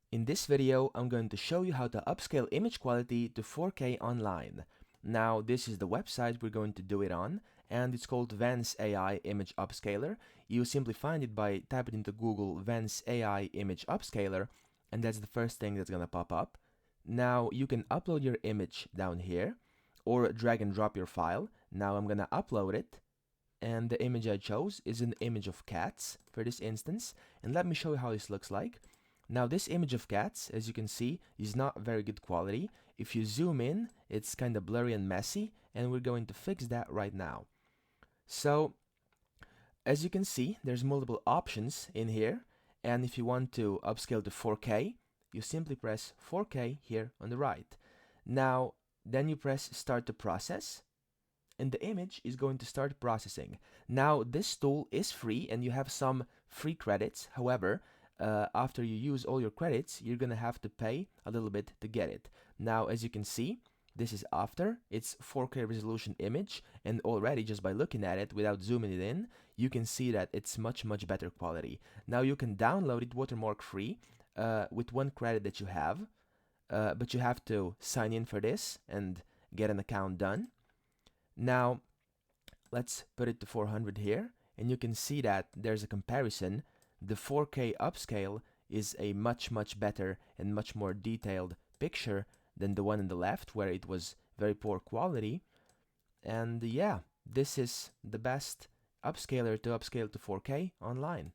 In this video, I'm going to show you how to upscale image quality to 4K online. Now, this is the website we're going to do it on, and it's called Vance AI Image Upscaler. You simply find it by typing into Google Vance AI Image Upscaler, and that's the first thing that's gonna pop up. Now, you can upload your image down here, or drag and drop your file. Now I'm gonna upload it, and the image I chose is an image of cats for this instance, and let me show you how this looks like. Now this image of cats, as you can see, is not very good quality. If you zoom in, it's kind of blurry and messy, and we're going to fix that right now. So, as you can see, there's multiple options in here, and if you want to upscale to 4K, you simply press 4K here on the right. Now, then you press Start to Process, and the image is going to start processing. Now, this tool is free, and you have some free credits. However, after you use all your credits, you're gonna have to pay a little bit to get it. Now, as you can see, this is after. It's 4K resolution image, and already just by looking at it without zooming it in, you can see that it's much better quality. Now you can download it watermark free with one credit that you have, but you have to sign in for this and get an account done. Now, let's put it to 400 here, and you can see that there's a comparison. The 4K upscale is a much better and much more detailed picture than the one on the left, where it was very poor quality. And yeah, this is the best upscaler to upscale to 4K online.